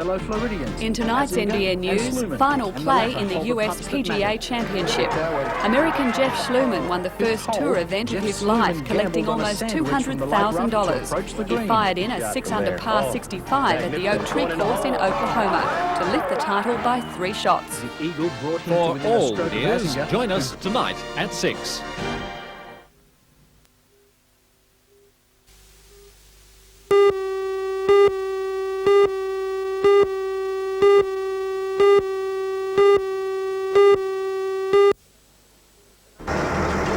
fellow Floridians. In tonight's NBN News, final play in the USPGA Championship. American Jeff Schluman won the first tour event of his life, collecting almost $200,000. He fired in a 6-under par 65 at the Oak Tree course in Oklahoma to lift the title by 3 shots. For all the news, join us tonight at 6.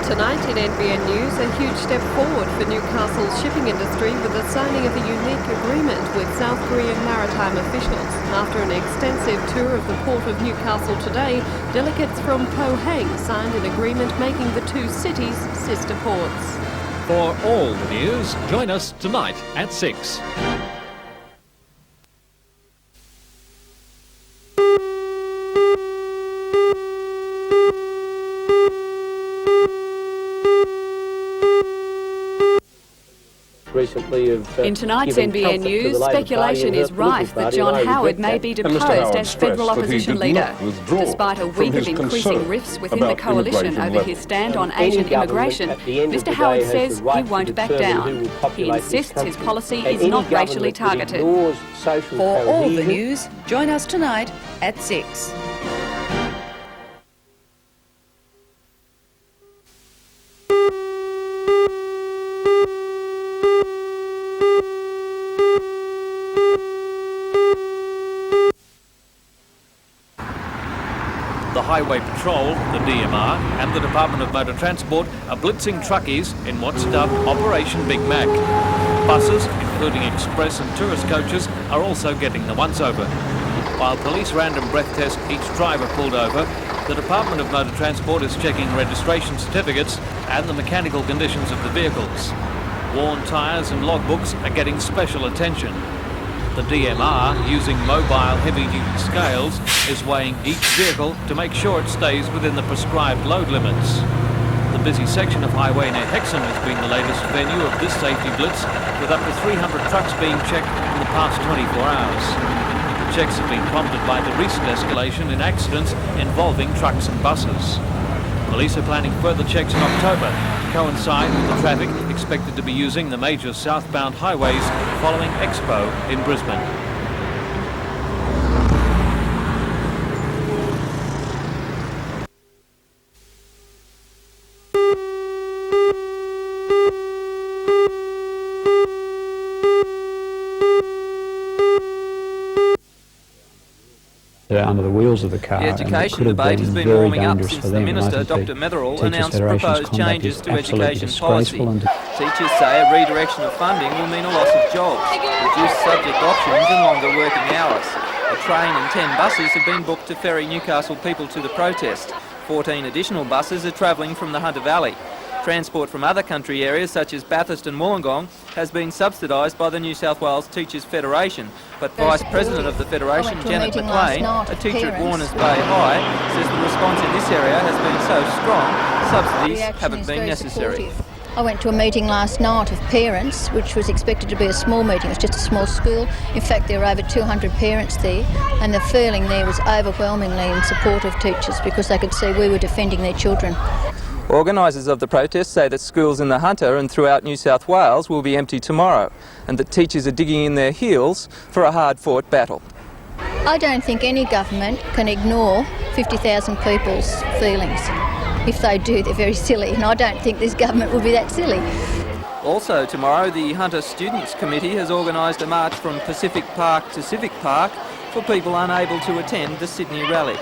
Tonight in NBN News, a huge step forward for Newcastle's shipping industry with the signing of a unique agreement with South Korean maritime officials. After an extensive tour of the port of Newcastle today, delegates from Pohang signed an agreement making the two cities sister ports. For all the news, join us tonight at 6. In tonight's NBN News, speculation is rife that John Howard may be deposed as federal opposition leader. Despite a week of increasing rifts within the coalition over his stand on Asian immigration, Mr Howard says he won't back down. He insists his policy is not racially targeted. For all the news, join us tonight at 6. The Highway Patrol, the DMR, and the Department of Motor Transport are blitzing truckies in what's dubbed Operation Big Mac. Buses, including express and tourist coaches, are also getting the once-over. While police random breath test each driver pulled over, the Department of Motor Transport is checking registration certificates and the mechanical conditions of the vehicles. Worn tyres and logbooks are getting special attention. The DMR, using mobile heavy-duty scales, is weighing each vehicle to make sure it stays within the prescribed load limits. The busy section of highway near Hexham has been the latest venue of this safety blitz, with up to 300 trucks being checked in the past 24 hours. The checks have been prompted by the recent escalation in accidents involving trucks and buses. Police are planning further checks in October to coincide with the traffic expected to be using the major southbound highways following Expo in Brisbane. Under the wheels of the car. The education debate has been warming up since the Minister, Dr Metherell, announced proposed changes to education policy. Teachers say a redirection of funding will mean a loss of jobs, reduced subject options and longer working hours. A train and 10 buses have been booked to ferry Newcastle people to the protest. 14 additional buses are travelling from the Hunter Valley. Transport from other country areas such as Bathurst and Wollongong has been subsidised by the New South Wales Teachers Federation, but Vice President of the Federation, Janet McLean, a teacher at Warners Bay High, says the response in this area has been so strong, subsidies haven't been necessary. I went to a meeting last night of parents, which was expected to be a small meeting. It was just a small school. In fact, there were over 200 parents there, and the feeling there was overwhelmingly in support of teachers because they could see we were defending their children. Organisers of the protest say that schools in the Hunter and throughout New South Wales will be empty tomorrow, and that teachers are digging in their heels for a hard-fought battle. I don't think any government can ignore 50,000 people's feelings. If they do, they're very silly, and I don't think this government will be that silly. Also tomorrow, the Hunter Students Committee has organised a march from Pacific Park to Civic Park for people unable to attend the Sydney rally.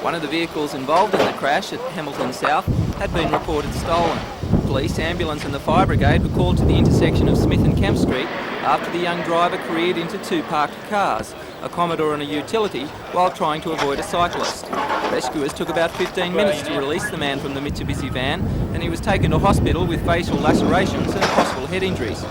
One of the vehicles involved in the crash at Hamilton South had been reported stolen. Police, ambulance and the fire brigade were called to the intersection of Smith and Kemp Street after the young driver careered into 2 parked cars, a Commodore and a utility, while trying to avoid a cyclist. Rescuers took about 15 minutes to release the man from the Mitsubishi van, and he was taken to hospital with facial lacerations and possible head injuries.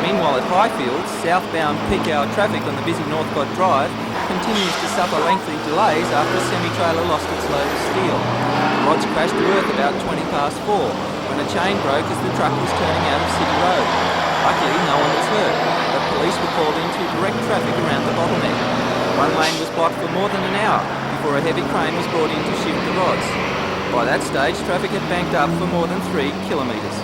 Meanwhile, Meanwhile, at Highfield, southbound peak hour traffic on the busy Northcott Drive continues to suffer lengthy delays after a semi-trailer lost its load of steel. The rods crashed to earth about 4:20 when a chain broke as the truck was turning out of City Road. Luckily, no one was hurt, but police were called in to direct traffic around the bottleneck. One lane was blocked for more than an hour before a heavy crane was brought in to shift the rods. By that stage, traffic had banked up for more than 3 kilometres.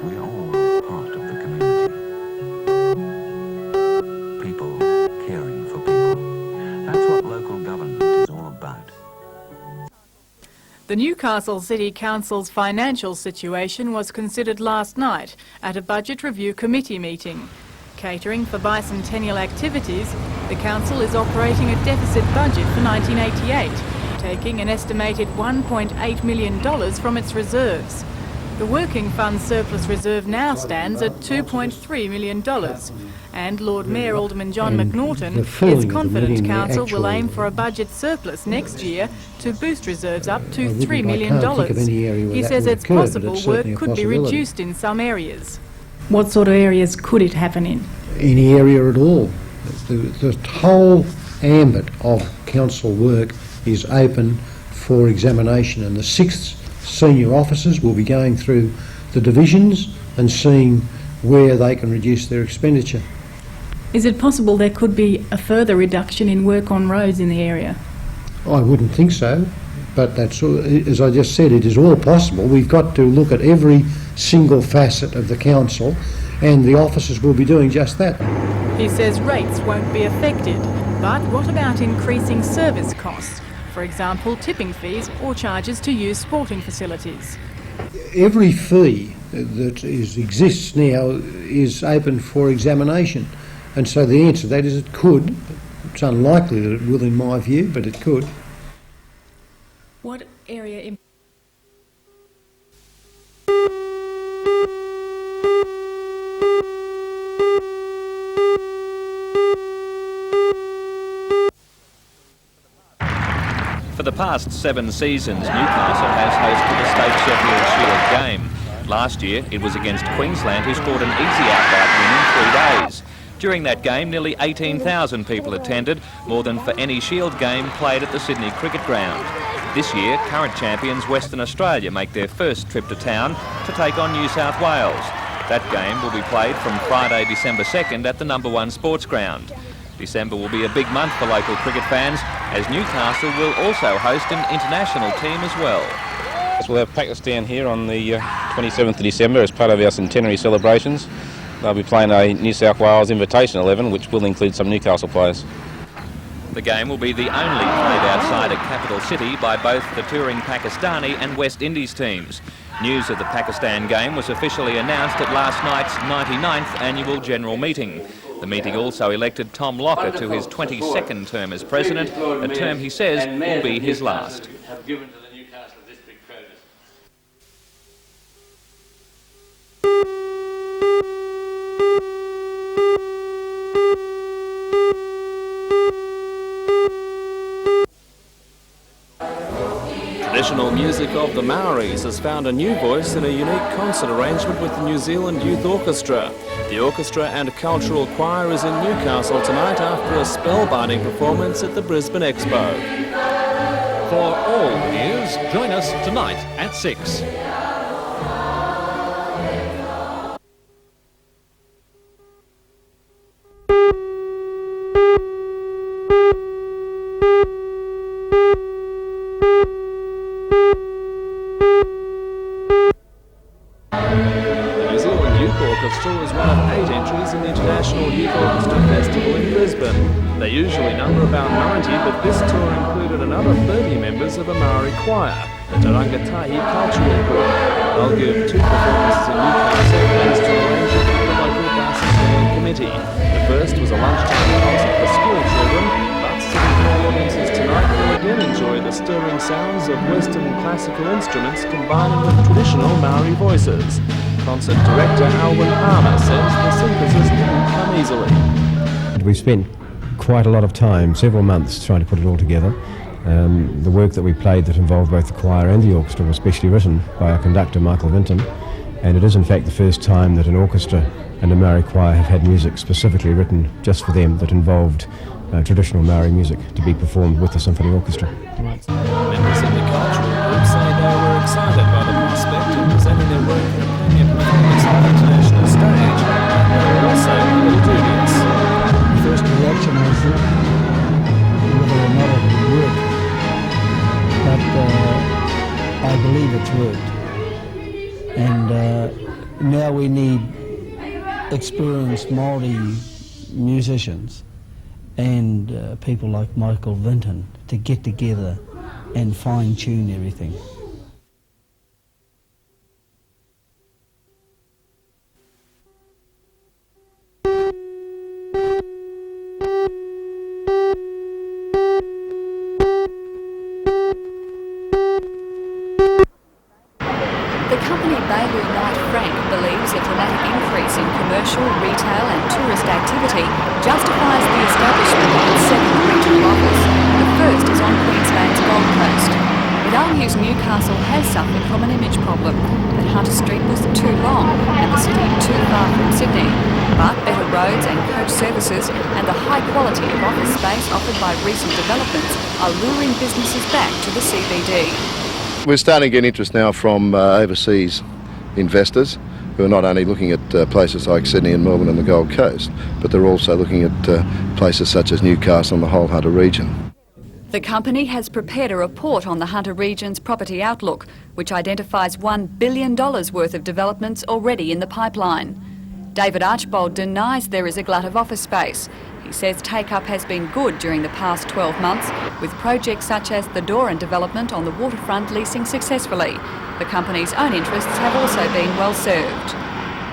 We all are part of the community. People caring for people. That's what local government is all about. The Newcastle City Council's financial situation was considered last night at a Budget Review Committee meeting. Catering for bicentennial activities, the council is operating a deficit budget for 1988, taking an estimated $1.8 million from its reserves. The Working Fund surplus reserve now stands at $2.3 million, and Lord Mayor Alderman John McNaughton is confident council will aim for a budget surplus next year to boost reserves up to $3 million. He says it's possible work could be reduced in some areas. What sort of areas could it happen in? Any area at all. The whole ambit of council work is open for examination, and the 6th senior officers will be going through the divisions and seeing where they can reduce their expenditure. Is it possible there could be a further reduction in work on roads in the area? I wouldn't think so, but that's, as I just said, it is all possible. We've got to look at every single facet of the council, and the officers will be doing just that. He says rates won't be affected, but what about increasing service costs? For example, tipping fees or charges to use sporting facilities. Every fee that exists now is open for examination, and so the answer to that is it could. It's unlikely that it will, in my view, but it could. What area... For the past 7 seasons, Newcastle has hosted a State Sheffield Shield game. Last year, it was against Queensland, who scored an easy outright win in 3 days. During that game, nearly 18,000 people attended, more than for any Shield game played at the Sydney Cricket Ground. This year, current champions Western Australia make their first trip to town to take on New South Wales. That game will be played from Friday, December 2nd at the No. 1 Sports Ground. December will be a big month for local cricket fans, as Newcastle will also host an international team as well. We'll have Pakistan here on the 27th of December as part of our centenary celebrations. They'll be playing a New South Wales Invitation 11, which will include some Newcastle players. The game will be the only played outside a capital city by both the touring Pakistani and West Indies teams. News of the Pakistan game was officially announced at last night's 99th annual general meeting. The meeting also elected Tom Locker to his 22nd term as president, a term he says will be his last. Traditional music of the Maoris has found a new voice in a unique concert arrangement with the New Zealand Youth Orchestra. The orchestra and cultural choir is in Newcastle tonight after a spellbinding performance at the Brisbane Expo. For all the news, join us tonight at 6. Orchestra was one of 8 entries in the International Youth Orchestra Festival in Brisbane. They usually number about 90, but this tour included another 30 members of a Maori choir, the Tarangatahi Cultural Group. They'll give 2 performances in Newcastle thanks to arrangement with the local bicentennial committee. The first was a lunchtime concert for school children, but City Hall audiences tonight will again enjoy the stirring sounds of Western classical instruments combining with traditional Maori voices. Concert director Alwyn Palmer says the synthesis didn't come easily. We spent quite a lot of time, several months, trying to put it all together. The work that we played that involved both the choir and the orchestra was specially written by our conductor, Michael Vinton, and it is in fact the first time that an orchestra and a Maori choir have had music specifically written just for them that involved traditional Maori music to be performed with the symphony orchestra. Members of the cultural group say they were excited by the prospect of presenting their work in a premier performance on the international stage, but they were also a little dubious. The first reaction was whether or not it would work, but I believe it's worked. And now we need experienced Maori musicians and people like Michael Vinton to get together and fine-tune everything. Retail and tourist activity justifies the establishment of its second regional office. The first is on Queensland's Gold Coast. Without Newcastle has suffered from an image problem, that Hunter Street was too long and the city too far from Sydney. But better roads and coach services and the high quality of office space offered by recent developments are luring businesses back to the CBD. We're starting to get interest now from overseas investors who are not only looking at places like Sydney and Melbourne and the Gold Coast, but they're also looking at places such as Newcastle and the whole Hunter region. The company has prepared a report on the Hunter region's property outlook, which identifies $1 billion worth of developments already in the pipeline. David Archbold denies there is a glut of office space. He says take-up has been good during the past 12 months, with projects such as the Doran development on the waterfront leasing successfully. The company's own interests have also been well served.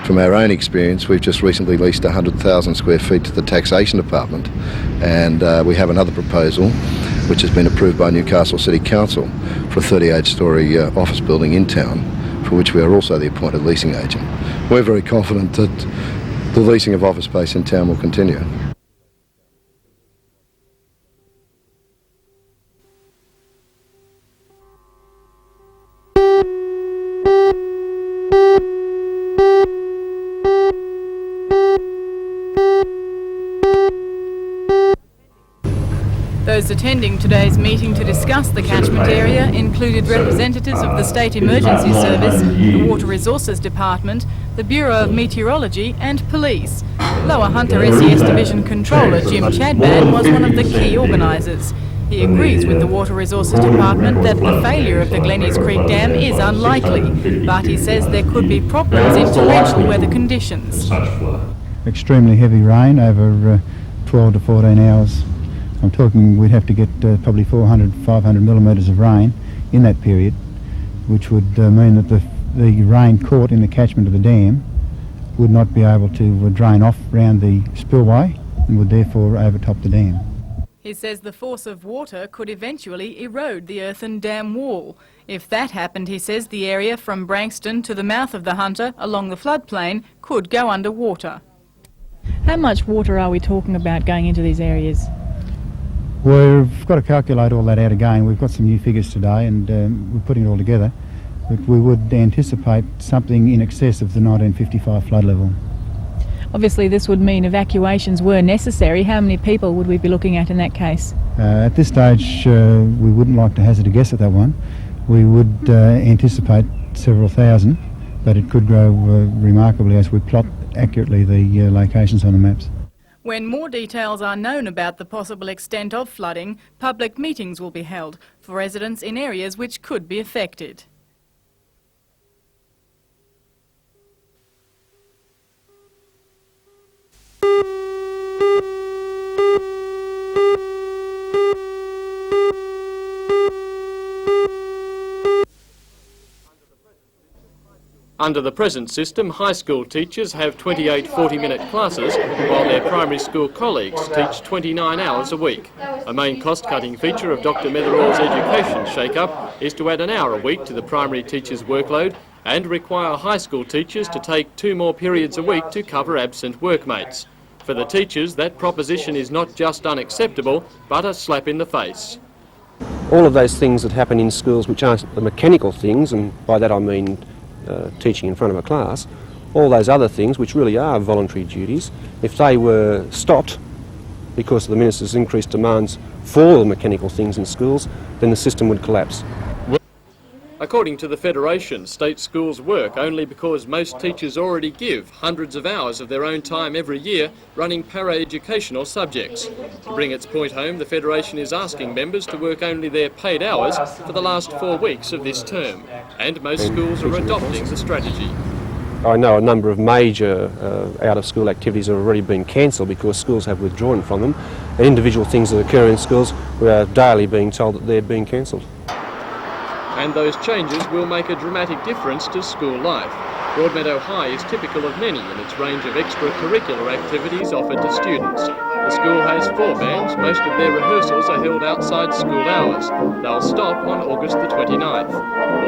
From our own experience, we've just recently leased 100,000 square feet to the Taxation Department, and we have another proposal which has been approved by Newcastle City Council for a 38-storey office building in town, for which we are also the appointed leasing agent. We're very confident that the leasing of office space in town will continue. Those attending today's meeting to discuss the catchment area included representatives of the State Emergency Service, the Water Resources Department, the Bureau of Meteorology and Police. Lower Hunter SES Division Controller Jim Chadban was one of the key organisers. He agrees with the Water Resources Department that a failure of the Glennies Creek Dam is unlikely, but he says there could be problems in torrential weather conditions. Extremely heavy rain over 12 to 14 hours. I'm talking we'd have to get probably 400, 500 millimetres of rain in that period, which would mean that the rain caught in the catchment of the dam would not be able to drain off round the spillway and would therefore overtop the dam. He says the force of water could eventually erode the earthen dam wall. If that happened, he says the area from Branxton to the mouth of the Hunter along the floodplain could go underwater. How much water are we talking about going into these areas? We've got to calculate all that out again. We've got some new figures today and we're putting it all together. But we would anticipate something in excess of the 1955 flood level. Obviously this would mean evacuations were necessary. How many people would we be looking at in that case? At this stage we wouldn't like to hazard a guess at that one. We would anticipate several thousand, but it could grow remarkably as we plot accurately the locations on the maps. When more details are known about the possible extent of flooding, public meetings will be held for residents in areas which could be affected. Under the present system, high school teachers have 28 40-minute classes, while their primary school colleagues teach 29 hours a week. A main cost-cutting feature of Dr Metherall's education shake-up is to add an hour a week to the primary teachers' workload and require high school teachers to take 2 more periods a week to cover absent workmates. For the teachers, that proposition is not just unacceptable, but a slap in the face. all of those things that happen in schools which aren't the mechanical things, and by that I mean teaching in front of a class, all those other things which really are voluntary duties, if they were stopped because of the Minister's increased demands for the mechanical things in schools, then the system would collapse. According to the Federation, state schools work only because most teachers already give hundreds of hours of their own time every year running para-educational subjects. To bring its point home, the Federation is asking members to work only their paid hours for the last 4 weeks of this term, and most schools are adopting the strategy. I know a number of major out-of-school activities have already been cancelled because schools have withdrawn from them, and individual things that occur in schools, we are daily being told that they're being cancelled. And those changes will make a dramatic difference to school life. Broadmeadow High is typical of many in its range of extracurricular activities offered to students. The school has 4 bands. Most of their rehearsals are held outside school hours. They'll stop on August the 29th.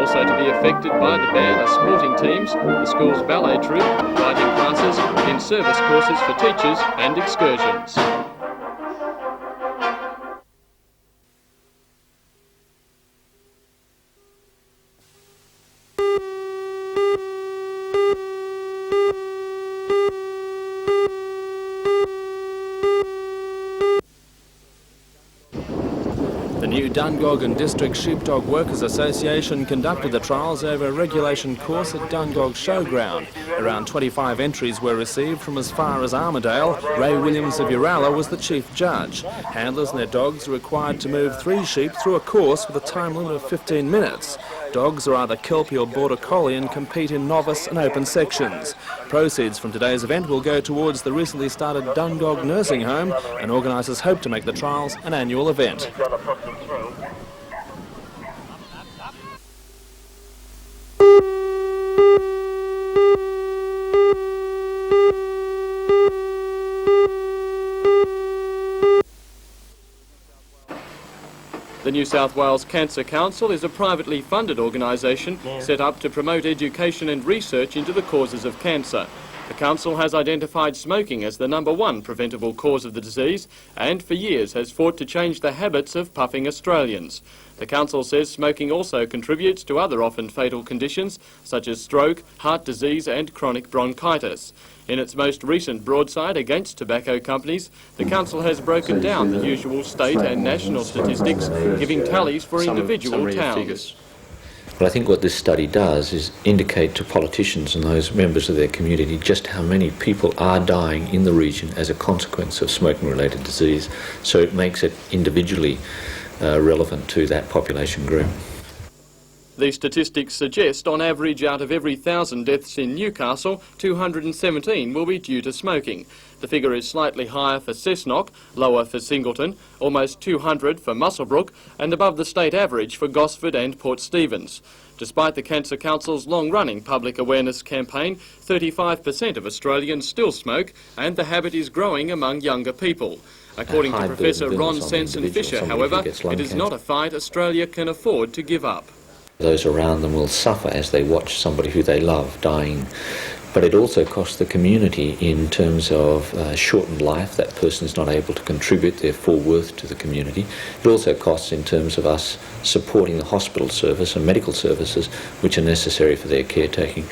Also to be affected by the ban are sporting teams, the school's ballet troupe, writing classes, in-service courses for teachers and excursions. The new Dungog and District Sheepdog Workers Association conducted the trials over a regulation course at Dungog Showground. Around 25 entries were received from as far as Armidale. Ray Williams of Uralla was the chief judge. Handlers and their dogs are required to move 3 sheep through a course with a time limit of 15 minutes. Dogs are either Kelpie or Border Collie and compete in novice and open sections. Proceeds from today's event will go towards the recently started Dungog Nursing Home, and organisers hope to make the trials an annual event. The New South Wales Cancer Council is a privately funded organisation set up to promote education and research into the causes of cancer. The council has identified smoking as the #1 preventable cause of the disease and for years has fought to change the habits of puffing Australians. The council says smoking also contributes to other often fatal conditions such as stroke, heart disease and chronic bronchitis. In its most recent broadside against tobacco companies, the council has broken down the usual state and national statistics, giving tallies for individual towns. But I think what this study does is indicate to politicians and those members of their community just how many people are dying in the region as a consequence of smoking-related disease, so it makes it individually relevant to that population group. These statistics suggest on average out of every 1,000 deaths in Newcastle, 217 will be due to smoking. The figure is slightly higher for Cessnock, lower for Singleton, almost 200 for Muswellbrook and above the state average for Gosford and Port Stephens. Despite the Cancer Council's long-running public awareness campaign, 35% of Australians still smoke and the habit is growing among younger people. According to Professor Ron Sanson-Fisher, however, it is not a fight Australia can afford to give up. Those around them will suffer as they watch somebody who they love dying. But it also costs the community in terms of shortened life. That person is not able to contribute their full worth to the community. It also costs in terms of us supporting the hospital service and medical services which are necessary for their caretaking.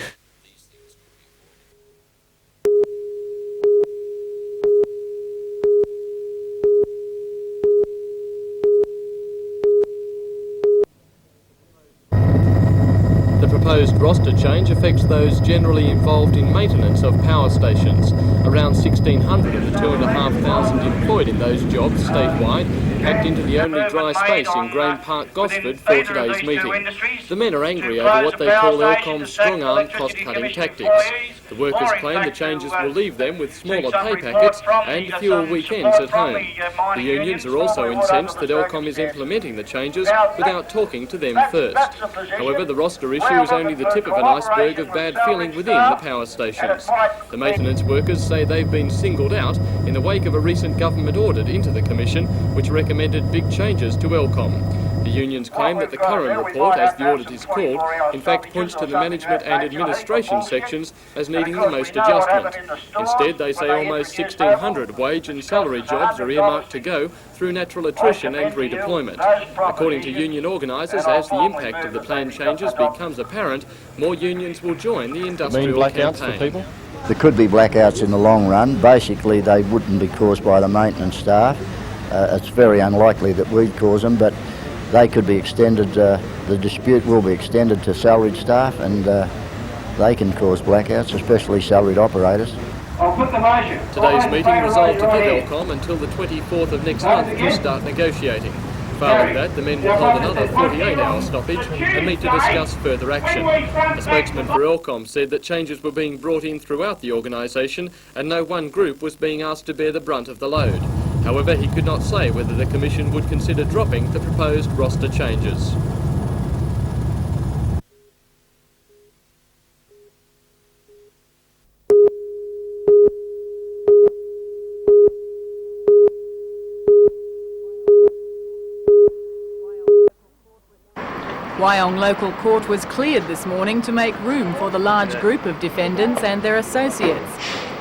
The proposed roster change affects those generally involved in maintenance of power stations. Around 1,600 of the 2,500 employed in those jobs statewide packed into the only dry space in Grain Park, Gosford for today's meeting. The men are angry over what they call Elcom's strong-arm cost-cutting tactics. The workers claim the changes will leave them with smaller pay packets and fewer weekends at home. The unions are also incensed that Elcom is implementing the changes without talking to them first. However, the roster issue is only the tip of an iceberg of bad feeling within the power stations. The maintenance workers say they've been singled out in the wake of a recent government audit into the Commission which recommended big changes to Elcom. The unions claim that the current report, as the audit is called, in fact points to the management and administration sections as needing the most adjustment. Instead, they say almost 1,600 wage and salary jobs are earmarked to go through natural attrition and redeployment. According to union organisers, as the impact of the plan changes becomes apparent, more unions will join the industrial campaign. For people? There could be blackouts in the long run. Basically, they wouldn't be caused by the maintenance staff. It's very unlikely that we'd cause them, but they could be extended, the dispute will be extended to salaried staff, and they can cause blackouts, especially salaried operators. Today's meeting resolved to give Elcom until the 24th of next month to start negotiating. Following that, the men will hold another 48-hour stoppage and meet to discuss further action. A spokesman for Elcom said that changes were being brought in throughout the organisation and no one group was being asked to bear the brunt of the load. However, he could not say whether the Commission would consider dropping the proposed roster changes. Wyong local court was cleared this morning to make room for the large group of defendants and their associates.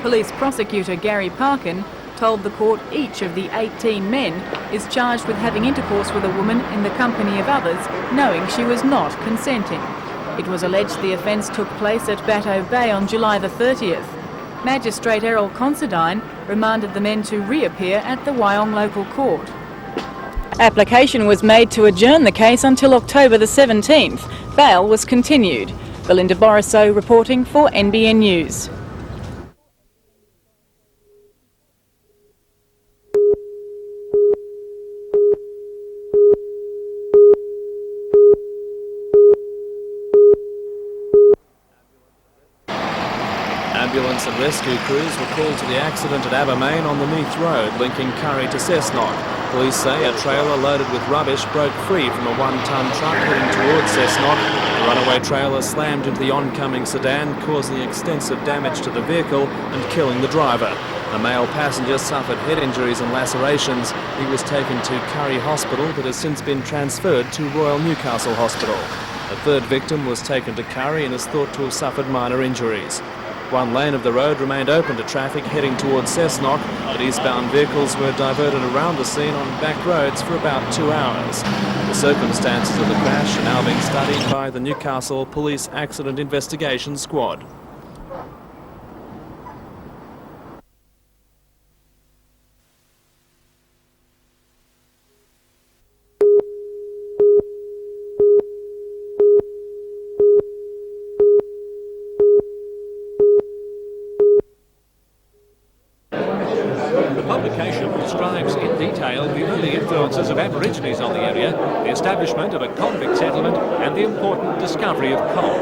Police prosecutor Gary Parkin told the court each of the 18 men is charged with having intercourse with a woman in the company of others, knowing she was not consenting. It was alleged the offence took place at Batteau Bay on July the 30th. Magistrate Errol Considine remanded the men to reappear at the Wyong local court. Application was made to adjourn the case until October the 17th. Bail was continued. Belinda Borissow reporting for NBN News. Ambulance and rescue crews were called to the accident at Abermain on the Meath Road linking Curry to Cessnock. Police say a trailer loaded with rubbish broke free from a 1-tonne truck heading towards Cessnock. The runaway trailer slammed into the oncoming sedan, causing extensive damage to the vehicle and killing the driver. A male passenger suffered head injuries and lacerations. He was taken to Curry Hospital but has since been transferred to Royal Newcastle Hospital. A third victim was taken to Curry and is thought to have suffered minor injuries. One lane of the road remained open to traffic heading towards Cessnock, but eastbound vehicles were diverted around the scene on back roads for about 2 hours. The circumstances of the crash are now being studied by the Newcastle Police Accident Investigation Squad. Describes in detail the early influences of Aborigines on the area, the establishment of a convict settlement and the important discovery of coal.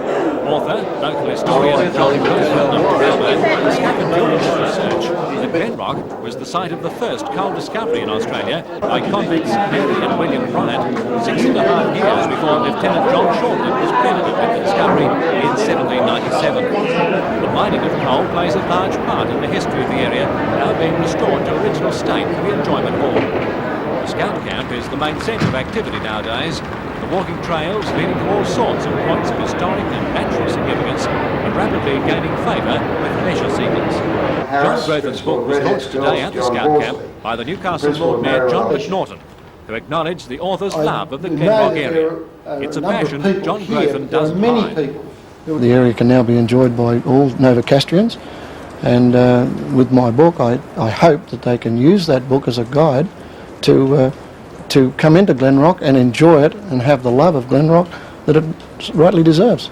Author, local historian John Grossman of Glenbawn discovered during his research that Glenrock was the site of the first coal discovery in Australia by convicts Mary and William Bryant 6.5 years before Lieutenant John Shortland was credited with the discovery in 1797. The mining of coal plays a large part in the history of the area, now being restored to original state for the enjoyment hall. The Scout Camp is the main centre of activity nowadays. The walking trails leading to all sorts of points of historic and natural significance are rapidly gaining favour with leisure seekers. John Grothan's book was launched today at the Scout Camp by the Newcastle Lord Mayor John McNaughton to acknowledge the author's love of the Glenrock area. It's a passion John Grothan doesn't mind. The area can now be enjoyed by all Novocastrians, and with my book I hope that they can use that book as a guide to come into Glenrock and enjoy it and have the love of Glenrock that it rightly deserves.